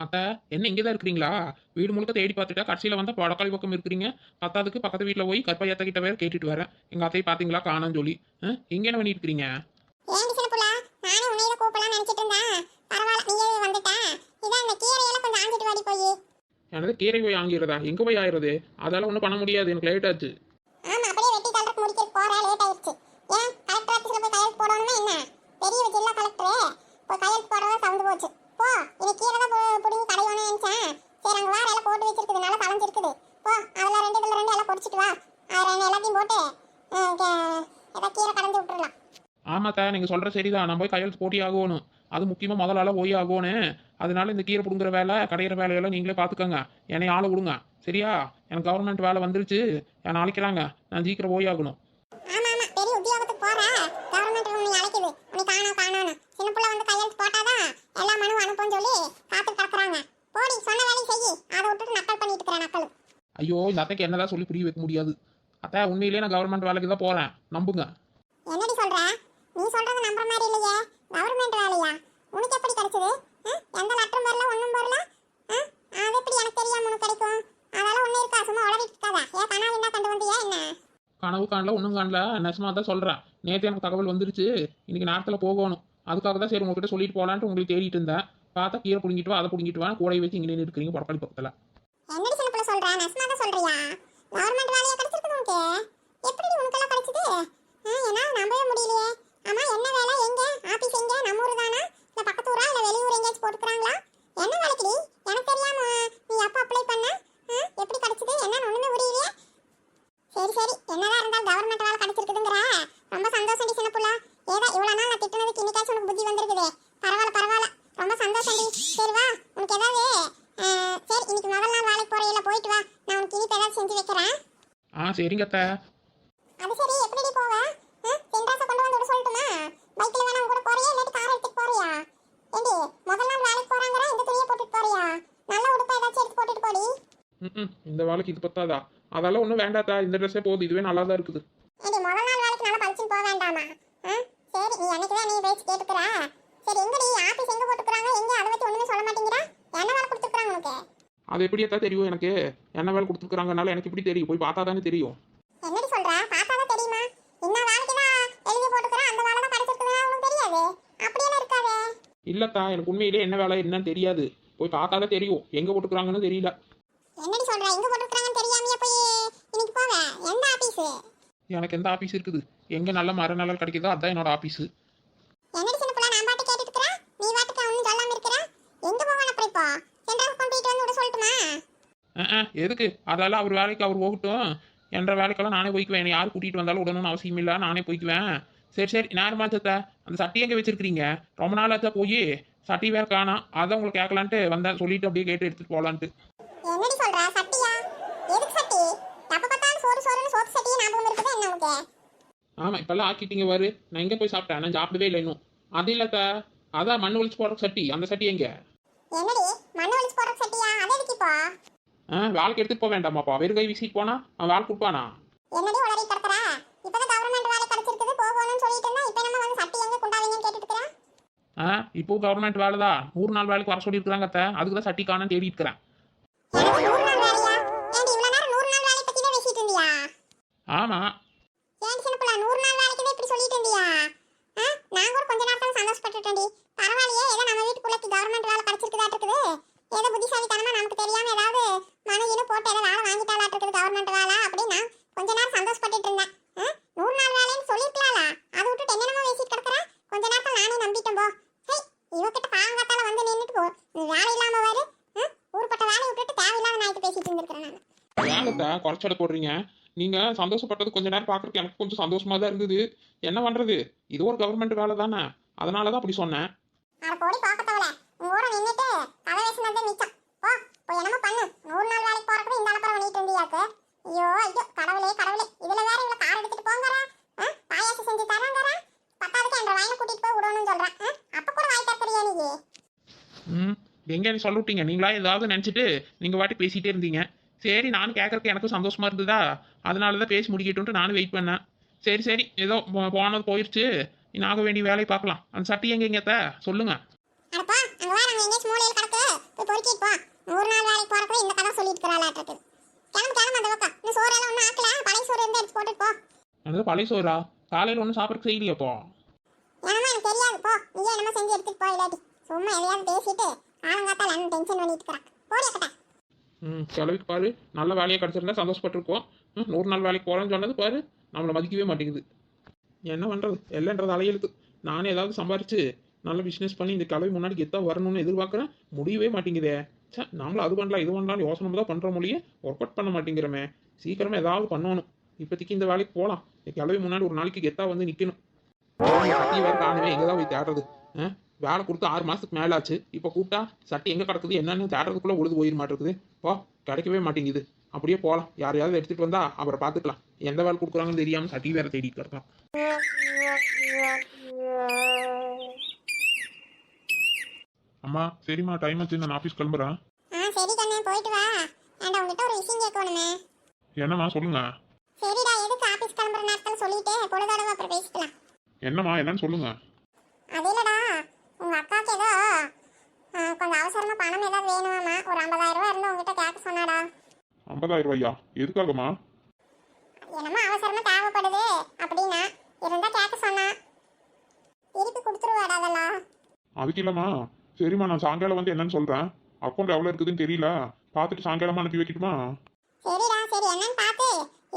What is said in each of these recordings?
அத்த என்ன இங்கே தான் இருக்கிறீங்களா? வீடு முழுக்க தேடி பார்த்துட்டா கடைசியில் வந்தால் படக்காளி பக்கம் இருக்கிறீங்க. பத்தாவதுக்கு பக்கத்து வீட்டில் போய் கற்பையாத்த கிட்ட வேற கேட்டுட்டு வரேன். எங்கள் அத்தையை பார்த்தீங்களா காணோன்னு சொல்லி. இங்கே என்ன பண்ணிட்டு இருக்கிறீங்க? ஏண்டி சின்ன புள்ள, நானே உன்னைய கூப்பிடலாம் நினைச்சிட்டு இருந்தேன். பரவாயில்ல, நீயே வந்துட்ட. இதான் இந்த கீரையெல்லாம் கொஞ்சம் ஆஞ்சிட்டு வாடி போய். எனது கீரை போய் ஆங்கிறதா? எங்கே போய் ஆயிடுறது? அதால ஒன்றும் பண்ண முடியாது, எனக்கு லேட் ஆச்சு. ஆமா, அப்படியே வெட்டி தள்ளுறதுக்கு முடிக்க போற லேட் ஆயிடுச்சு. ஏன் கலெக்டர் ஆபீஸ்ல போய் கையெழுத்து போடணும்னா என்ன? பெரிய ஜில்லா கலெக்டரே போய் கையெழுத்து போடவே சவுந்து போச்சு. போ, இது கீரை தான் புடிங்கி கடையோன்னு நினைச்சேன். சரி, அங்க வார எல்லாம் போட்டு வச்சிருக்குது, நல்லா கலஞ்சிருக்குது. போ, அதுல ரெண்டு எல்லாம் பொடிச்சிட்டு வா. அது எல்லாத்தையும் போட்டு ஏதாவது கீரை கடைஞ்சி விட்டுறலாம். ஆமாத்தா, நீங்கள் சொல்கிற சரிதான். நான் போய் கையெழுத்து போட்டி ஆகணும். அது முக்கியமாக முதலால போய் ஆகணும். அதனால இந்த கீரை பிடுங்குற வேலை, கடையிற வேலையெல்லாம் நீங்களே பார்த்துக்கோங்க. என்னை ஆளை விடுங்க சரியா? எனக்கு கவர்மெண்ட் வேலை வந்துருச்சு, என்னை அழைக்கிறாங்க. நான் சீக்கிரம் போய் ஆகணும். ஆமா ஆமா, பெரிய உத்தியோகத்துக்கு போற கவர்மெண்ட் உன்னை அழைக்குது. உன்னை காணோம் சின்ன புள்ள வந்து கையெழுத்து போட்டாதான் எல்லா மனுவும் அனுப்புன்னு சொல்லி காத்து கிடக்குறாங்க. போடி, சொன்ன வேலையை செய்யி. அதை விட்டுட்டு நக்கல் பண்ணிட்டு இருக்கிற நக்கல். ஐயோ, இந்த அத்தைக்கு என்னதான் சொல்லி புரிய வைக்க முடியாது. அத்தை, உண்மையிலேயே நான் கவர்மெண்ட் வேலைக்கு தான் போகிறேன், நம்புங்க. என்னடி சொல்ற? நீ சொல்றது நம்புற மாதிரி இல்லையே. கவர்மெண்ட் வேலையா? உனக்கு எப்படி கிடைச்சது? எந்த லெட்டரும் வரல, ஒன்றும் வரல. அது எப்படி எனக்கு தெரியாம உனக்கு கிடைக்கும்? அதெல்லாம் ஒன்றும் இருக்கா, சும்மா உளறிட்டு இருக்காத. ஏன் கனவு என்ன கண்டு வந்தியா என்ன? கனவு காணல, ஒன்றும் காணல, நெசமாக தான் சொல்கிறேன். நேற்று எனக்கு தகவல் வந்துருச்சு, இன்னைக்கு நேரத்தில் போகணும். அதுக்காக தான் சரி உங்ககிட்ட சொல்லிட்டு போகலான்ட்டு உங்களுக்கு தேடிட்டு இருந்தேன். பார்த்தா கீரை பிடிங்கிட்டு வா, அதை பிடிங்கிட்டு வா, கூடையை வச்சு இங்கே இருக்கிறீங்க படப்பாளி பக்கத்தில். என்னடி சின்ன பிள்ளை சொல்ற? நெசமா தான் சொல்றியா? கவர்மெண்ட் வேலையா கிடைச்சிருக்குது உனக்கு? எப்படி உனக்கெல்லாம் கிடைச்சது? என்னால் நம்பவே முடியலையே. ஆமா, என்ன வேலை? எங்க ஆபீஸ்? எங்க நம்ம ஊர் தானா, இல்ல பக்கத்து ஊரா, இல்ல வெளியூர் எங்கேயாச்சும் போட்டுக்கிறாங்களா? என்ன வேலைக்குடி? எனக்கு தெரியாம நீ எப்போ அப்ளை பண்ண? எப்படி கிடைச்சது? என்னன்னு ஒண்ணுமே புரியலையே. சரி சரி, என்னதான் இருந்தாலும் கவர்மெண்ட் வேலை கிடைச்சிருக்குதுங்கிற ரொம்ப சந்தோஷம் டி சின்ன புள்ள. ஏதா இவ்வளவு நாள் நான் திட்டுனதுக்கு இன்னைக்காச்சும் உனக்கு புத்தி வந்திருக்குது. பரவாயில்ல பரவாயில்ல, ரொம்ப சந்தோஷம் டி. சரி வா, உனக்கு ஏதாவது சரி, இன்னைக்கு முதல் நாள் வேலைக்கு போறையில போயிட்டு வா. நான் உனக்கு இனிப்பு ஏதாவது செஞ்சு வைக்கிறேன். சரிங்க அத்தை. அது சரி, எப்படி போவ? சென்ட்ராஸை கொண்டு வந்து விட சொல்லட்டுமா? பைக்ல வேணா கூட போறியா, இல்லாட்டி கார் எடுத்துட்டு போறியா? ஏண்டி, முதல் நாள் வேலைக்கு போறாங்கற இந்த துணியை போட்டுட்டு போறியா? நல்ல உடுப்பா ஏதாச்சும் எடுத்து போட்டுட்டு போடி. இந்த வேலைக்கு இது பத்தாதா? அதெல்லாம் ஒன்றும் வேண்டாத்தா, இந்த ட்ரெஸ்ஸே போதும், இதுவே நல்லா தான் இருக்குது. ஏண்டி, முதல் நாள் வேலைக்கு நல்லா பழிச்சுன்னு போக வேண்டாமா? சரி, நீ அன்னைக்கு தான் நீ பேச்சு கேட்டுக்கிறா. சரி, எங்கடி ஆபீஸ் எங்க போட்டுக்கிறாங்க? எங்க அதை வச்சு ஒண்ணுமே சொல்ல மாட்டேங்கிறா? என்ன வேலை கொடுத்துருக்காங்க உனக்கு? அது எப்படியாத்தா தெரியும் எனக்கு? என்ன வேலை கொடுத்துருக்காங்கனால எனக்கு எப்படி தெரியும்? போய் பார்த்தா தானே தெரியும். என்னடி சொல்ற? பார்த்தாதான் தெரியுமா? இன்ன வேலைக்கு தான் எழுதி போட்டுக்கிறா, அந்த வேலை தான் கிடைச்சிருக்குதுன்னா உனக்கு தெரியாது? அப்படியெல்லாம் இருக்காதே. இல்லத்தா, எனக்கு உண்மையிலே என்ன வேலை என்னன்னு தெரியாது. போய் பார்த்தா தான் தெரியும். எங்கே போட்டுக்கிறாங்கன்னு தெரியல. என்னடி சொல்ற? எங்க போட்டுக்கிறாங்கன்னு தெரியாமையா போய் இன்னைக்கு போவ? எந்த ஆபீஸ்? எனக்கு எந்த ஆஃபீஸ் இருக்குது? எங்கே நல்ல மரநலல் கிடைக்குதோ அதான் என்னோட ஆஃபீஸு. என்னடி சின்ன புள்ள, நான் பாட்டு கேட்டுட்டு இருக்கறேன், நீ பாட்டுக்கு ஒன்னும் சொல்லாம இருக்கற. எங்க போவான அப்புறம் இப்போ? சென்ட்ரல் கொண்டு வந்து விட சொல்லட்டுமா? எதுக்கு? அதால அவர் வேலைக்கு அவர் போகட்டும். என்ற வேலைக்கெல்லாம் நானே போய்க்குவேன். என்னை யார் கூட்டிகிட்டு வந்தாலும் உடனே அவசியம் இல்லை, நானே போய்க்குவேன். சரி சரி, நேரமா சத்த. அந்த சட்டி எங்கே வச்சிருக்கிறீங்க? ரொம்ப நாள் ஆச்சா போய் சட்டி வேற காணோம். அதான் உங்களுக்கு கேட்கலான்ட்டு வந்தேன், சொல்லிட்டு அப்படியே கேட்டு எடுத்துட்டு போகலான்ட்டு. என்னடி சொல்ற? சட்டியா? எதுக்கு சட்டி? எப்ப பார்த்தாலும் சோறு சோறுன்னு சோத்து சட்டியே ஞாபகம் இருக்குது என்ன உனக்கு? ஆமாம், இப்போல்லாம் ஆக்கிட்டீங்க பாரு. நான் எங்கே போய் சாப்பிட்டேன்? நான் சாப்பிடவே இல்லை இன்னும். அது இல்லத்தா, அதான் மண் ஒழிச்சு போடுற சட்டி, அந்த சட்டி எங்கே? என்னடி, மண்ணு ஒழிச்சு போடுற சட்டியா? அது எதுக்கு இப்போ? வேலைக்கு எடுத்துட்டு போக வேண்டாமாப்பா? வெறும் கை வீசிட்டு போனா அவன் வேலை கொடுப்பானா? என்னடி உளறி கிடக்குற? இப்பதான் கவர்மெண்ட் வேலை கிடைச்சிருக்குது, போகணும்னு சொல்லிட்டு இருந்தா இப்போ நம்ம வந்து சட்டி எங்க குண்டாவீங்கன்னு கேட்டுட்டு இருக்கற? இப்போ கவர்மெண்ட் வேலை தான். 100 நாள் வேலைக்கு வர சொல்லியிருக்கிறாங்க அத்தை. அதுக்கு தான் சட்டி காணன்னு தேடி இருக்கிறேன். எனக்கு 100 நாள் வேலையா? ஏண்டி, இவ்வளவு நேரம் 100 நாள் வேலை பத்தி தான் பேசிட்டு இருந்தியா? ஆமாம். ஏண்டி சின்ன புள்ள, 100 நாள் வேலைக்கு தான் இப்படி சொல்லிட்டு இருந்தியா? நான் கூட கொஞ்ச நேரத்துல சந்தோஷப்பட்டுட்டேன்டி. பரவாயில்லையே, ஏதோ நம்ம வீட்டுக்குள்ள கவர்மெண்ட் வேலை கிடைச்சிருக்குதாட்டு இருக்குது. ஏதோ புத்திசாலித்தனமா நமக்கு தெரியாம ஏதாவது மனதினு போட்டு ஏதோ வேலை வாங்கிட்டாலாட்டு இருக்குது கவர்மெண்ட் வேலை அப்படின்னு நான் கொஞ்ச நேரம் சந்தோஷப்பட்டுட்டு இருந்தேன். 100 நாள் வேலைன்னு சொல்லிருக்கலாம்ல, அதை விட்டுட்டு என்னென்னமோ பேசிட்டு கிடக்குற. கொஞ்ச நேரத்துல நானே நம்பிட்டேன் போ. இவகிட்ட பாங்காத்தால வந்து நின்றுட்டு போ, வேலை இல்லாம வாரு. ஊர்பட்ட வேலையை விட்டுட்டு தேவையில்லாத நாய்க்கு பேசிட்டு இருந்திருக்கிறேன் நான். ஏங்கத்த குறைச்சட போடுறீங்க? நீங்க சந்தோஷப்பட்டது கொஞ்ச நேரம் பார்க்கறதுக்கு எனக்கு கொஞ்சம் சந்தோஷமா தான் இருந்தது. என்ன பண்றது, இது ஒரு கவர்மெண்ட் வேலை தானே, அதனால தான் அப்படி சொன்னேன். அட போடி பாக்கத்தவளே, உங்களோட நின்னுட்டு கதை பேசினதே மிச்சம். போய் என்னமோ பண்ணு. 100 நாள் வேலைக்கு போறதுக்கு இந்த அளப்பறம் பண்ணிட்டு இருந்தியாக்கு. ஐயோ ஐயோ, கடவுளே கடவுளே, இதுல வேற இவ்வளவு கார் எடுத்துட்டு போங்கறா, பாயாசம் செஞ்சு தரங்கறா, பத்தாவதுக்கு என்ற வாயில கூட்டிட்டு போய் விடணும்னு சொல்றேன். அப்ப கூட வாய் தக்கறியா நீ? எங்க நீ சொல்ல விட்டீங்க? நீங்களா ஏதாவது நினைச்சிட்டு நீங்க வாட்டி பேசிட்டே இருந்தீங்க. சரி, நானும் கேட்கறதுக்கு எனக்கும் சந்தோஷமா இருந்ததா, அதனால தான் பேசி முடிக்கட்டும்ட்டு நானும் வெயிட் பண்ணேன். சரி சரி, ஏதோ போனது போயிடுச்சு. இனி ஆக வேண்டிய வேலையை பார்க்கலாம். அந்த சட்டி எங்கேங்கத்த சொல்லுங்க. அடப்பா அங்க வா, அங்க எங்கேயாச்சும் மூலையில கிடக்கு, போய் பொறுக்கிட்டு போ. 100 நாள் வேலைக்கு போறப்ப இந்த கதை சொல்லிட்டு இருக்கறாளாட்டு. கிளம்பு கிளம்பு அந்த பக்கம். இந்த சோறெல்லாம் ஒன்றும் ஆக்கல, பழைய சோறு இருந்தா எடுத்து போட்டுட்டு போ. அந்த பழைய சோறா? காலையில் ஒன்றும் சாப்பிட்றதுக்கு செய்யலையாப்போ? என்னமா எனக்கு தெரியாது, போ. நீயே என்னமா செஞ்சு எடுத்துட்டு போ. இல்லாட்டி சும்மா எதையாவது பேசிட்டு ஆளுங்காத்தால என்ன டென்ஷன் பண்ணிட்டு இருக்கா. போடியா கட்ட. கிளவிக்கு பாரு, நல்ல வேலையாக கிடச்சிருந்தா சந்தோஷப்பட்டிருக்கோம். 100 நாள் வேலைக்கு போகிறேன்னு சொன்னது பாரு, நம்மளை மதிக்கவே மாட்டேங்குது. என்ன பண்ணுறது, இல்லைன்றது அலையெழுத்து. நானே ஏதாவது சம்பாரிச்சு நல்ல பிஸ்னஸ் பண்ணி இந்த கிளவி முன்னாடி கெத்தா வரணும்னு எதிர்பார்க்குறேன், முடியவே மாட்டேங்குதே. சே, நாமளும் அது பண்ணலாம் இது பண்ணலாம் யோசனை தான் பண்ணுற மொழியே ஒர்க் அவுட் பண்ண மாட்டேங்கிறமே. சீக்கிரமாக ஏதாவது பண்ணணும். இப்போதைக்கு இந்த வேலைக்கு போகலாம். இந்த கிளவி முன்னாடி ஒரு நாளைக்கு கெத்தா வந்து நிற்கணும். சட்டி வேறு காணுமே, எங்கே தான் போய் தேடுறது? வேலை கொடுத்து 6 மாதத்துக்கு மேலே ஆச்சு. இப்போ கூப்பிட்டா சட்டி எங்கே கிடக்குது என்னன்னு தேடுறதுக்குள்ளே உழுது போயிட மாட்டேங்குது. கிடைக்கவே மாட்டேங்குது. அப்படியே போகலாம். யாரையாவது எடுத்துகிட்டு வந்தா அப்புறம் பார்த்துக்கலாம். எந்த வேலை கொடுக்குறாங்கன்னு தெரியாமல் சட்டி வேறு தேடிட்டு கிடக்கலாம். அம்மா சரிம்மா, டைம் ஆச்சு, நான் ஆஃபீஸ் கிளம்புறேன். சரி கண்ணே, போயிட்டு வா. ஏண்டா உங்ககிட்ட ஒரு விஷயம் கேட்கணுமே. என்னம்மா சொல்லுங்க. சரிடா, எதுக்கு ஆபீஸ் கிளம்புற நேரத்துல சொல்லிட்டு பொழுதோட அப்புறம் பேசிக்கலாம். என்னம்மா என்னன்னு சொல்லுங்க. அது இல்லடா, உங்க அக்காவுக்கு ஏதோ கொஞ்சம் அவசரமா பணம் ஏதாவது வேணுமாமா. ஒரு 50,000 ரூபாய் இருந்து உங்ககிட்ட கேட்க சொன்னாடா. 50,000 ரூபாயா? எதுக்காகம்மா? என்னமா அவசரமா தேவைப்படுது அப்படின்னா இருந்தா கேட்க சொன்னா. திருப்பி கொடுத்துருவாடா அதெல்லாம். அதுக்கு இல்லம்மா. சரிம்மா, நான் சாயங்காலம் வந்து என்னன்னு சொல்றேன். அக்கௌண்ட் எவ்வளோ இருக்குதுன்னு தெரியல, பார்த்துட்டு சாயங்காலமா அனுப்பி வைக்கட்டுமா? சரிடா, சரி என்னன்னு பார்த்து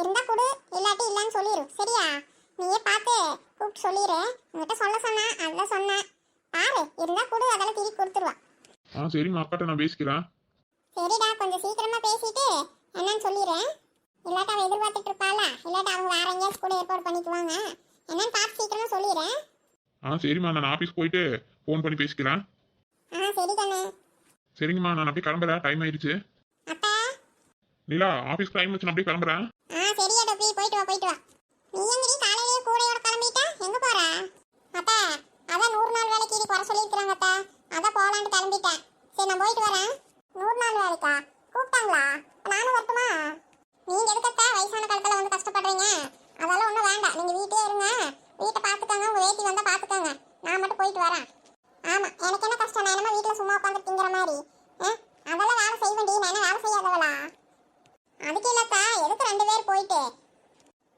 இருந்தா கொடு, இல்லாட்டி இல்லைன்னு சொல்லிடு. சரியா? நீயே பார்த்து கூப்பிட்டு சொல்லிடு. உங்ககிட்ட சொல்ல சொன்னா அதான் சொன்னேன். பாரு, இருந்தா கொடு, அதெல்லாம் திருப்பி கொடுத்துருவா. சரிம்மா, அக்காட்ட நான் பேசிக்கிறேன். சரிடா, கொஞ்சம் சீக்கிரமா பேசிட்டு என்னன்னு சொல்லிடுறேன். இல்லாட்டி அவன் எதிர்பார்த்துட்டு இருப்பாள, இல்லாட்டி அவங்க வேற எங்கேயாச்சும் கூட ஏற்பாடு பண்ணிக்குவாங்க. என்னன்னு பார்த்து சீக்கிரமா சொல்லிடுறேன். சரிம்மா, நான் ஆஃபீஸ் போயிட்டு ஃபோன் பண்ணி பேசிக்கிறேன். சரி கண்ணே. சரிங்கம்மா, நான் அப்படியே கிளம்புறேன், டைம் ஆயிடுச்சு. அப்பா. நிலா, ஆஃபீஸ் டைம் வச்சு நான் அப்படியே கிளம்புறேன். சரியா டோபி, போயிட்டு வா போயிட்டு வா. நீ எங்கடி காலையிலேயே கூடையோட கிளம்பிட்ட? எங்க போற? அப்பா, அதான் 100 நாள் வேலைக்கு இது குறை சொல்லியிருக்கிறாங்க அப்பா, அதான் போகலான்னு கிளம்பிட்டேன். சரி நான் போயிட்டு வரேன். 100 நாள் வேலைக்கா கூப்பிட்டாங்களா? நானும் வரட்டுமா? நீங்க எதுக்கத்தா வயசான காலத்துல வந்து கஷ்டப்படுறீங்க? அதெல்லாம் ஒன்றும் வேண்டாம், நீங்க வீட்டே இருங்க. வீட்டை பார்த்துக்கோங்க, உங்க வேட்டி வந்தா பார்த்துக்கோங்க. நான் மட்டும் போயிட்டு வரேன். ஆமா, எனக்கு என்ன கஷ்டம்? நான் என்னமா வீட்டில் சும்மா உட்காந்து திங்கிற மாதிரி? அதெல்லாம் வேலை செய்ய வேண்டிய, நான் என்ன வேலை செய்யாதவளா? அதுக்கு இல்லத்தா, எதுக்கு 2 பேர் போயிட்டு?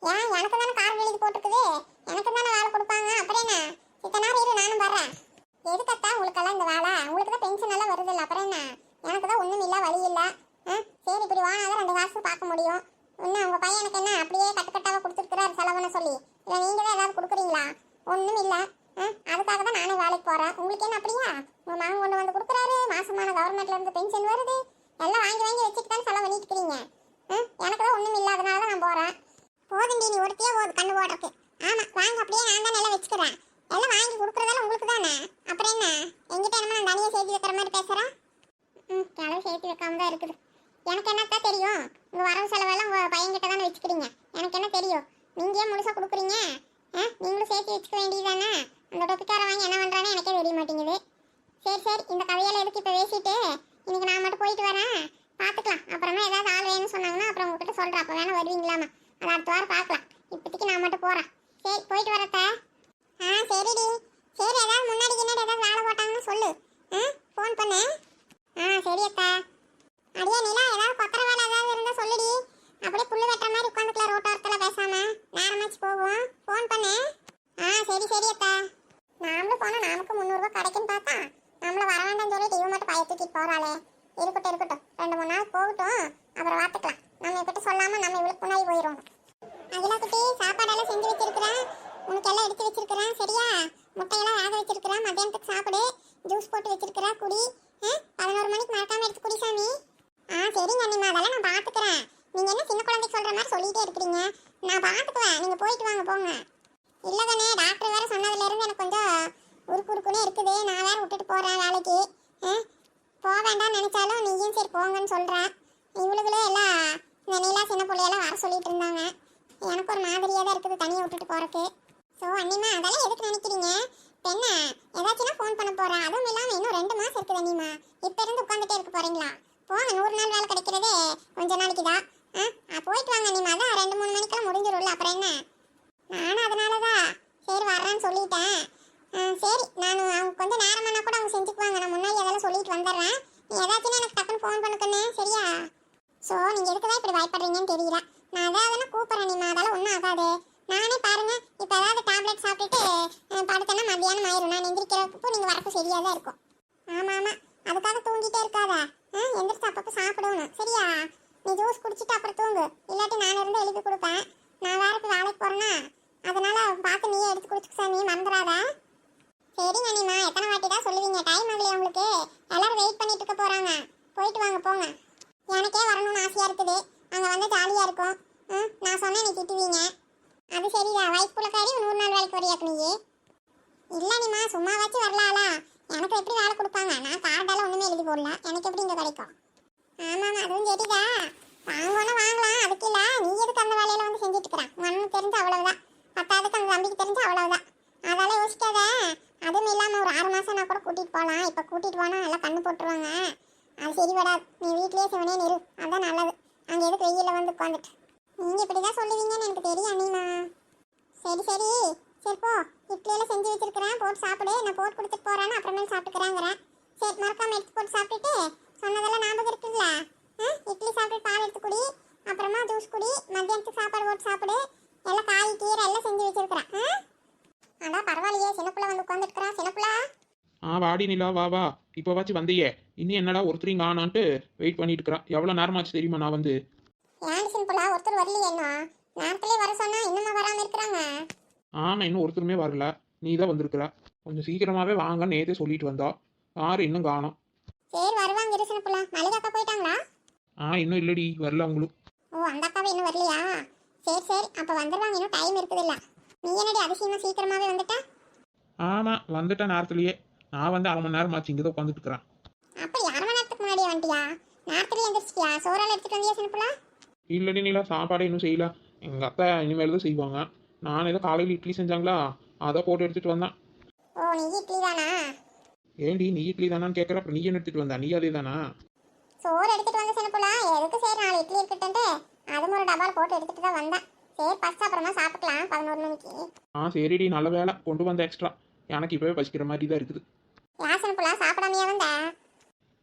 ஏன், எனக்கு தானே கார் வெளிக்கு போட்டுருக்குது, எனக்கு தானே வேலை கொடுப்பாங்க. அப்புறம் என்ன, இத்தனை நேரம் இரு, நானும் வர்றேன். எதுக்கத்தா உங்களுக்கெல்லாம் இந்த வேலை? உங்களுக்கு தான் பென்ஷன் எல்லாம் வருது இல்லை, அப்புறம் என்ன? எனக்கு தான் ஒன்றும் இல்லை, வழி இல்லை. சரி, இப்படி வாங்கினாதான் 2 காசு பார்க்க முடியும். இன்னும் உங்கள் பையனுக்கு என்ன அப்படியே கட்டுக்கட்டாக கொடுத்துருக்குறாரு செலவுன்னு சொல்லி, இல்லை நீங்கள் தான் ஏதாவது கொடுக்குறீங்களா? ஒன்றும் இல்லை. அதுக்காக தான் நானே வேலைக்கு போகிறேன். உங்களுக்கு என்ன அப்படியா? உங்கள் மகன் கொண்டு வந்து கொடுக்குறாரு, மாசமான கவர்மெண்ட்லேருந்து பென்ஷன் வருது, எல்லாம் வாங்கி வாங்கி வச்சுட்டு தான் செலவு பண்ணிட்டு இருக்கிறீங்க. எனக்கு தான் ஒன்றும் இல்லாதனால தான் நான் போகிறேன். போதுண்டி, நீ ஒருத்தையே போது கண்ணு போடுறதுக்கு. ஆமாம், வாங்க, அப்படியே நான் தான் நல்லா வச்சுக்கிறேன். எல்லாம் வாங்கி கொடுக்குறதால உங்களுக்கு தானே, அப்புறம் என்ன? எங்கிட்ட என்னமா நான் தனியாக சேர்த்து வைக்கிற மாதிரி பேசுகிறேன்? கிளவு சேர்த்து வைக்காம தான் இருக்குது. எனக்கு என்னத்தான் தெரியும்? உங்கள் வரவு செலவெல்லாம் உங்கள் பையன்கிட்ட தானே வச்சுக்கிறீங்க. எனக்கு என்ன தெரியும்? நீங்கள் ஏன் முழுசாக கொடுக்குறீங்க? நீங்களும் சேர்த்து வச்சுக்க வேண்டியது தானே. அந்த டொப்பிக்கார வாங்கி என்ன பண்ணுறானே எனக்கே தெரிய மாட்டேங்குது. சரி சரி, இந்த கதையெல்லாம் எதுக்கு இப்போ பேசிட்டு இன்னைக்கு நான் மட்டும் போயிட்டு வரேன், பார்த்துக்கலாம். அப்புறமா ஏதாவது ஆள் வேணும்னு சொன்னாங்கன்னா அப்புறம் உங்ககிட்ட சொல்கிறேன், அப்போ வேணா வருவீங்களாமா? அது அடுத்த வாரம் பார்க்கலாம். இப்போதைக்கு நான் மட்டும் போகிறேன். சரி, போயிட்டு வரத்த. சரிடி. சரி, ஏதாவது முன்னாடி ஏதாவது வேலை போட்டாங்கன்னு சொல்லு. ஃபோன் பண்ணு. சரி அத்தா. அடியா நிலா, ஏதாவது கொத்தர வேலை ஏதாவது இருந்தால் சொல்லுடி. அப்படியே புல்லு வெட்டுற மாதிரி உட்காந்துக்கலாம் ரோட்டோரத்தில் பேசாம. நேரமாச்சு போவோம். ஃபோன் பண்ணு. சரி சரி அத்தா. நாமளும் போனால் நமக்கு 300 ரூபாய் கிடைக்குன்னு பார்த்தா நம்மள வர வேண்டாம்னு சொல்லிட்டு இவ மட்டும் பைய தூக்கிட்டு போகிறாளே. இருக்கட்டும் இருக்கட்டும், 2-3 நாள் போகட்டும், அப்புறம் பார்த்துக்கலாம். நம்ம கிட்ட சொல்லாமல் நம்ம இவளுக்கு முன்னாடி போயிடுவோம். அகிலா குட்டி, சாப்பாடெல்லாம் செஞ்சு வச்சிருக்கிறேன், உனக்கு எல்லாம் எடுத்து வச்சிருக்கிறேன். சரியா? முட்டையெல்லாம் வேக வச்சிருக்கிறேன், மத்தியானத்துக்கு சாப்பிடு. ஜூஸ் போட்டு வச்சிருக்கிறேன், குடி. 11 மணிக்கு மறக்காம எடுத்து குடி சாமி. சரிங்க அண்ணிமா, அதெல்லாம் நான் பார்த்துக்கிறேன். நீங்கள் என்ன சின்ன குழந்தைக்கு சொல்கிற மாதிரி சொல்லிகிட்டே இருக்கிறீங்க. நான் பார்த்துக்குவேன், நீங்கள் போயிட்டு வாங்க, போங்க. இல்லை தானே, டாக்டர் வேறு சொன்னதுலேருந்து எனக்கு கொஞ்சம் உருக்குறுக்குன்னே இருக்குது. நான் வேறு விட்டுட்டு போகிறேன் வேலைக்கு. போக வேண்டாம்னு நினச்சாலும் நீயும் சரி போங்கன்னு சொல்கிறேன். இவளுகளே எல்லாம் இந்த நீலா சின்ன பிள்ளையெல்லாம் வர சொல்லிட்டு இருந்தாங்க. எனக்கு ஒரு மாதிரியாக தான் இருக்குது தனியாக விட்டுட்டு போகிறக்கு. ஸோ அண்ணிமா, அதெல்லாம் எதுக்கு நினைக்கிறீங்க? இப்போ என்ன ஏதாச்சும்னா ஃபோன் பண்ண போகிறேன். அதுவும் இல்லாமல் இன்னும் 2 மாதம் இருக்குது அண்ணிமா. இப்போ இருந்து உட்காந்துட்டே இருக்க போகிறீங்களா? போங்க, 100 நாள் வேலை கிடைக்கிறதே கொஞ்ச நாளைக்கு தான். போயிட்டு வாங்க அண்ணிமா, தான் 2-3 மணிக்கெல்லாம் முடிஞ்சிடும்ல, அப்புறம் என்ன? நானும் அதனால தான் சரி வர்றேன்னு சொல்லிட்டேன். சரி, நான் அவங்க கொஞ்சம் நேரமானா கூட அவங்க செஞ்சுக்குவாங்க. இப்படி பயப்படுறீங்கன்னு தெரியல. நான் அதான் கூப்பிட்றேன் நீமா, அதெல்லாம் ஒன்றும் ஆகாது. நானே பாருங்க இப்போ ஏதாவது டேப்லெட் சாப்பிட்டுட்டு படுத்தேன்னா மத்தியானம் ஆயிரும். நான் எந்திரிக்கிறப்போ நீங்கள் வரப்போ சரியாக தான் இருக்கும். ஆமாம் ஆமாம், அதுக்காக தூங்கிட்டே இருக்காத. எந்திரிச்சு அப்பப்போ சாப்பிடணும் சரியா? நீ ஜூஸ் குடிச்சிட்டு அப்புறம் தூங்கு, இல்லாட்டி நான் இருந்து எழுதி கொடுப்பேன். நான் வேற இப்போ வேலைக்கு போகிறேன்னா அதனால பார்த்து நீயே எடுத்து குடிச்சுக்க சாமி, மறந்துடாத. சரி மணிமா, எத்தனை வாட்டி தான் சொல்லுவீங்க? டைம் ஆகலையா உங்களுக்கு? எல்லாரும் வெயிட் பண்ணிட்டு இருக்க போகிறாங்க. போயிட்டு வாங்க போங்க. எனக்கே வரணும்னு ஆசையாக இருக்குது. அங்கே வந்து ஜாலியாக இருக்கும். நான் சொன்னேன் நீ திட்டுவீங்க. அது சரிதான், வயிற்றுக்குள்ளக்காரி 100 நாள் வேலைக்கு வரையாக்கு நீ? இல்லை நீமா, சும்மாவாச்சும் வரலாளா? எனக்கு எப்படி வேலை கொடுப்பாங்க? நான் கார்டால ஒன்றுமே எழுதி போடல, எனக்கு எப்படி இங்கே கிடைக்கும்? ஆமாம் அதுவும் சரிதா, வாங்கணும்னா வாங்கலாம், அதுக்கு இல்லை. நீ எதுக்கு அந்த வேலையில் வந்து செஞ்சுட்டு இருக்கிறான்? உங்கள் அண்ணனுக்கு தெரிஞ்சு அவ்வளவுதான், பத்தாவதுக்கு அந்த தம்பிக்கு தெரிஞ்சு அவ்வளவுதான். அதெல்லாம் யோசிக்காத. அதுவும் இல்லாமல் ஒரு 6 மாதம் நான் கூட கூட்டிகிட்டு போகலாம். இப்போ கூட்டிகிட்டு போனால் நல்லா கண்ணு போட்டுருவாங்க. அது சரி வராது. நீ வீட்லேயே சிவனே நிறு, அதுதான் நல்லது. அங்கே எதுக்கு வெயிலில் வந்து உட்காந்துட்டு? நீங்கள் இப்படி தான் சொல்லுவீங்கன்னு எனக்கு தெரியும் அண்ணிமா. சரி சரி சரி போ, இட்லியெல்லாம் செஞ்சு வச்சிருக்கிறேன், போட்டு சாப்பிடு. நான் போட்டு கொடுத்துட்டு போகிறேன்னு அப்புறமேல் சாப்பிட்டுக்கிறேங்கிறேன். சரி மறக்காம எடுத்து போட்டு சாப்பிட்டுட்டு சொன்னதெல்லாம் ஞாபகம் இருக்குல்ல? இட்லி சாப்பிட்டு பால் எடுத்து குடி, அப்புறமா ஜூஸ் குடி, மத்தியானத்துக்கு சாப்பாடு போட்டு சாப்பிடு. எல்லாம் காய் கீரை எல்லாம் செஞ்சு வச்சிருக்கிறேன். அதான் பரவாயில்லையே, சின்னப்புள்ள வந்து உட்காந்துருக்கிறா. சின்னப்புள்ளா வாடி நிலா, வா வா, இப்போவாச்சும் வந்தியே. இன்னும் என்னடா ஒருத்தரையும் காணான்ட்டு வெயிட் பண்ணிட்டு இருக்கிறான். எவ்வளோ நேரமாச்சு தெரியுமா நான் வந்து? ஏன் சின்னப்புள்ளா ஒருத்தர் வரலையே? என்ன நேரத்துலேயே வர சொன்னா இன்னுமா வராமல் இருக்கிறாங்க? ஆமாம், இன்னும் ஒருத்தருமே வரல. நீ தான் வந்திருக்கிற. கொஞ்சம் சீக்கிரமாகவே வாங்க, நேற்றே சொல்லிட்டு வந்தா. யாரும் இன்னும் காணோம். சரி வருவாங்க இரு சின்னப்புள்ளா. மளிகை அக்கா போயிட்டாங்களா? இன்னும் இல்லடி, வரல அவங்களும். ஓ அந்த அக்காவே இன்னும் வரலையா? சரி சரி, அப்போ வந்துடுவாங்க, இன்னும் டைம் இருக்குதுல்ல. நீ என்னடி அதிசயமா சீக்கிரமாகவே வந்துட்ட? ஆமாம், வந்துட்டேன் நேரத்துலையே. நான் வந்து 1/2 மணி நேரம் ஆச்சு இங்கே தான் உட்காந்துட்டு இருக்கிறேன். அப்படி 1/2 மணி நேரத்துக்கு முன்னாடியே வந்துட்டியா? நேரத்துலேயே எந்திரிச்சிட்டியா? சோறால் எடுத்துட்டு வந்தியா சின்னப்புள்ளா? இல்லடி நீலா, சாப்பாடு இன்னும் செய்யல. எங்கள் அத்தை இனிமேல் தான் செய்வாங்க. நான் ஏதோ காலையில் இட்லி செஞ்சாங்களா, அதை போட்டு எடுத்துகிட்டு வந்தேன். ஓ நீ இட்லி தானா? ஏண்டி நீ இட்லி தானான்னு கேட்குற? அப்புறம் நீ என்ன எடுத்துகிட்டு வந்தா? நீ அதே தானா? சோறு எடுத்துட்டு வந்து சின்னப்புள்ளா, எதுக்கு சரி 4 இட்லி இருக்கட்டுன்ட்டு அதுவும் ஒரு டப்பால் போட்டு எடுத்துட்டு தான் வந்தேன். சரி ஃபஸ்ட் அப்புறமா சாப்பிட்டுக்கலாம் 11 மணிக்கு. சரிடி, நல்ல வேலை கொண்டு வந்த எக்ஸ்ட்ரா. எனக்கு இப்போவே பசிக்கிற மாதிரி தான் இருக்குது. யார் சின்னப்புள்ளா சாப்பிடாமையா வந்த?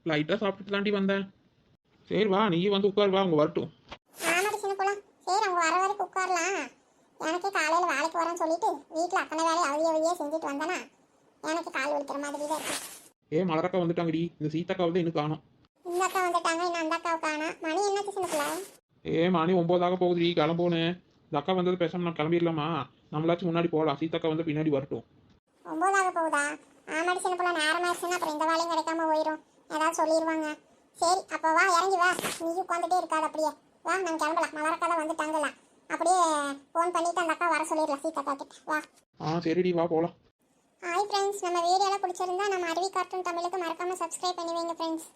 லைட்டாக சாப்பிட்டுட்டு தாண்டி வந்தேன். சரி வா, நீ வந்து உட்கார், வா அவங்க வரட்டும். ஆமாடி சின்னப்புள்ளா, சரி அவங்க வர வரைக்கும் உட்காரலாம். எனக்கு காலையில் வேலைக்கு வரேன்னு சொல்லிட்டு வீட்டில் அத்தனை வேலையை அவதியாக செஞ்சுட்டு வந்தேனா எனக்கு கால் வலிக்கிற மாதிரி தான் இருக்கு. மலரக்கா வந்துட்டாங்கடி. இந்த சீத்தாக்கா வந்து இன்னும் காணும். இந்த அக்கா வந்துட்டாங்க, இன்னும் அந்த அக்காவை காணோம். மணி என்னாச்சு சின்னப்புள்ளா? மணி 9 போகுதுடி, கிளம்போன்னு. இந்த அக்கா வந்தது பேசாமல் நான் கிளம்பிடலாமா? நம்மளாச்சும் முன்னாடி போகலாம், சீத்தாக்கா வந்து பின்னாடி வரட்டும். 9 போகுதா? ஆமாடி சின்னப்புள்ளா, நேரமாச்சுன்னா அப்புறம் இந்த வேலையும் கிடைக்காம போயிடும், ஏதாவது சொல்லிடுவாங்க. சரி அப்போ வா, இறங்கி வா, நீ உட்காந்துட்டே இருக்காது. அப்படியே வா, நம்ம கிளம்பலாம். மலரக்கா தான் வந்துட்டாங்கல்ல, அப்படியே ஃபோன் பண்ணிட்டு அந்த அக்கா வர சொல்லிடலாம் சீதாக்கா கிட்ட. வா. சரிடி, வா போகலாம். ஹாய் ஃப்ரெண்ட்ஸ், நம்ம வீடியோலாம் பிடிச்சிருந்தா நம்ம அருவி கார்ட்டூன் தமிழுக்கு மறக்காமல் சப்ஸ்கிரைப் பண்ணி வைங்க ஃப்ரெண்ட்ஸ்.